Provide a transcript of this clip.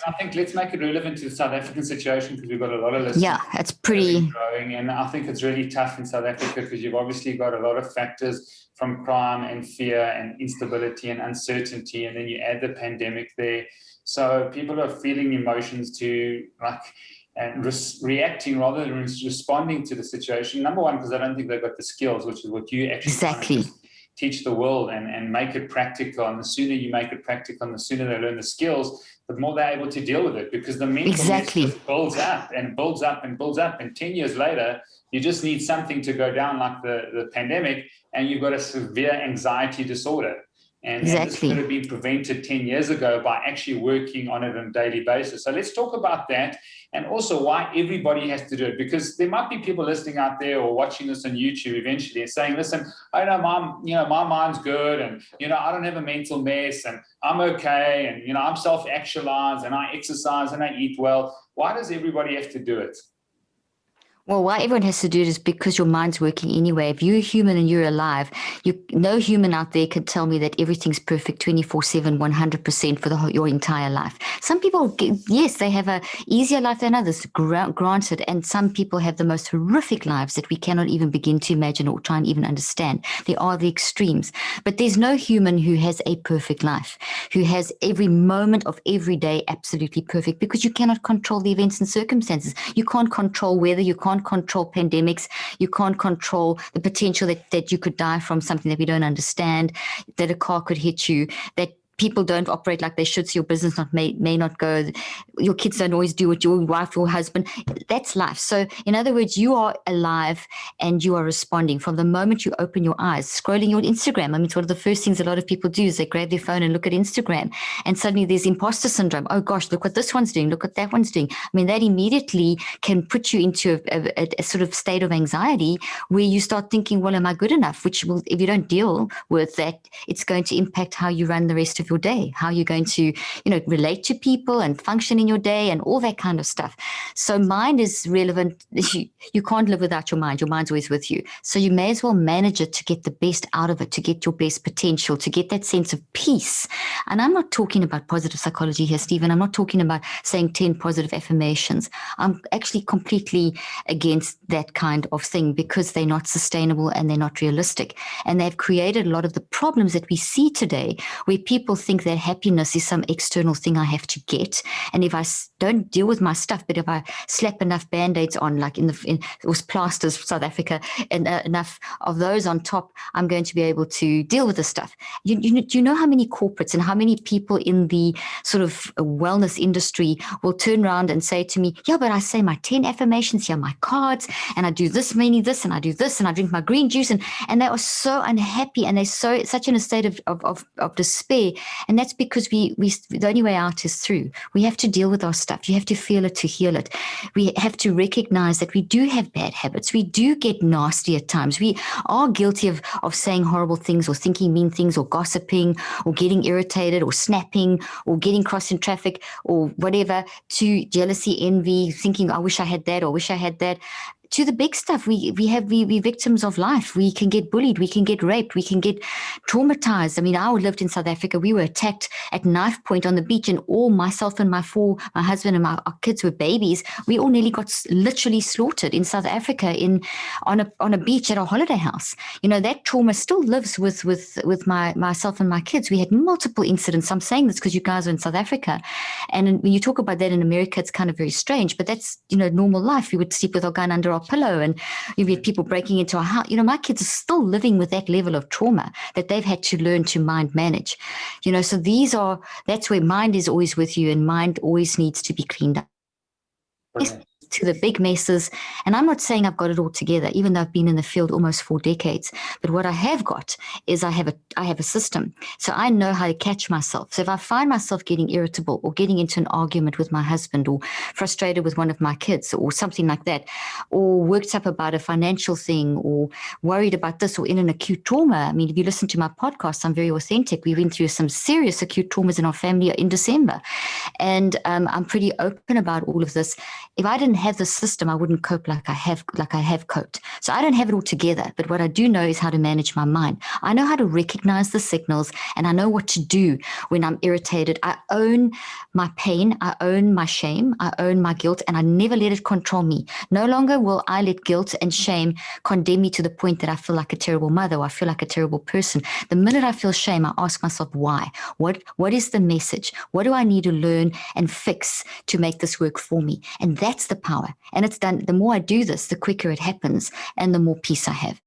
I think let's make it relevant to the South African situation, because we've got a lot of listeners. Yeah, it's pretty growing, and I think it's really tough in South Africa because you've obviously got a lot of factors from crime and fear and instability and uncertainty, and then you add the pandemic there. So people are feeling emotions to and reacting rather than responding to the situation. Number one, because I don't think they've got the skills, which is what you actually exactly teach the world, and make it practical. And the sooner you make it practical, and the sooner they learn the skills, the more they're able to deal with it, because the mental mess just builds up and builds up and builds up. And 10 years later, you just need something to go down like the pandemic, and you've got a severe anxiety disorder. And this could have been prevented 10 years ago by actually working on it on a daily basis. So let's talk about that, and also why everybody has to do it, because there might be people listening out there or watching this on YouTube eventually and saying, listen, I know my mind's good, and I don't have a mental mess, and I'm okay, and I'm self-actualized, and I exercise and I eat well. Why does everybody have to do it? Well, why everyone has to do it is because your mind's working anyway. If you're human and you're alive, no human out there can tell me that everything's perfect 24/7, 100% for your entire life. Some people, yes, they have a easier life than others, granted, and some people have the most horrific lives that we cannot even begin to imagine or try and even understand. There are the extremes, but there's no human who has a perfect life, who has every moment of every day absolutely perfect, because you cannot control the events and circumstances. You can't control weather, you can't control pandemics, you can't control the potential that you could die from something that we don't understand, that a car could hit you, that people don't operate like they should, so your business may not go, your kids don't always do what your wife or husband, that's life. So in other words, you are alive and you are responding from the moment you open your eyes, scrolling your Instagram. I mean, it's one of the first things a lot of people do is they grab their phone and look at Instagram, and suddenly there's imposter syndrome. Oh gosh, look what this one's doing, look what that one's doing. I mean, that immediately can put you into a sort of state of anxiety where you start thinking, well, am I good enough? Which will, if you don't deal with that, it's going to impact how you run the rest of your day, how you're going to, relate to people and function in your day and all that kind of stuff. So mind is relevant. You can't live without your mind. Your mind's always with you. So you may as well manage it to get the best out of it, to get your best potential, to get that sense of peace. And I'm not talking about positive psychology here, Stephen. I'm not talking about saying 10 positive affirmations. I'm actually completely against that kind of thing, because they're not sustainable and they're not realistic. And they've created a lot of the problems that we see today, where people think that happiness is some external thing I have to get. And if I don't deal with my stuff, but if I slap enough Band-Aids on, like it was plasters, South Africa, and enough of those on top, I'm going to be able to deal with the stuff. Do you know how many corporates and how many people in the sort of wellness industry will turn around and say to me, yeah, but I say my 10 affirmations, here are my cards, and I do this, and I do this, and I drink my green juice, and they are so unhappy, and they're such in a state of despair. And that's because the only way out is through. We have to deal with our stuff. You have to feel it to heal it. We have to recognize that we do have bad habits. We do get nasty at times. We are guilty of saying horrible things, or thinking mean things, or gossiping, or getting irritated, or snapping, or getting cross in traffic, or whatever, to jealousy, envy, thinking, I wish I had that, or wish I had that. To the big stuff, we victims of life. We can get bullied, we can get raped, we can get traumatized. I mean, I lived in South Africa. We were attacked at knife point on the beach, and all myself and my husband and our kids were babies. We all nearly got literally slaughtered in South Africa on a beach at a holiday house. That trauma still lives with myself and my kids. We had multiple incidents. I'm saying this because you guys are in South Africa, and when you talk about that in America, it's kind of very strange. But that's normal life. We would sleep with our gun under our pillow, and you had people breaking into our house. My kids are still living with that level of trauma that they've had to learn to mind manage. So that's where mind is always with you, and mind always needs to be cleaned up. Brilliant. To the big messes. And I'm not saying I've got it all together, even though I've been in the field almost 4 decades. But what I have got is I have a system. So I know how to catch myself. So if I find myself getting irritable, or getting into an argument with my husband, or frustrated with one of my kids, or something like that, or worked up about a financial thing, or worried about this, or in an acute trauma. I mean, if you listen to my podcast, I'm very authentic. We went through some serious acute traumas in our family in December. And I'm pretty open about all of this. If I didn't have the system, I wouldn't cope like I have coped. So I don't have it all together, but what I do know is how to manage my mind. I know how to recognize the signals, and I know what to do when I'm irritated. I own my pain, I own my shame, I own my guilt, and I never let it control me. No longer will I let guilt and shame condemn me to the point that I feel like a terrible mother or I feel like a terrible person. The minute I feel shame, I ask myself why. What is the message? What do I need to learn and fix to make this work for me? And that's the power. And it's done. The more I do this, the quicker it happens and the more peace I have.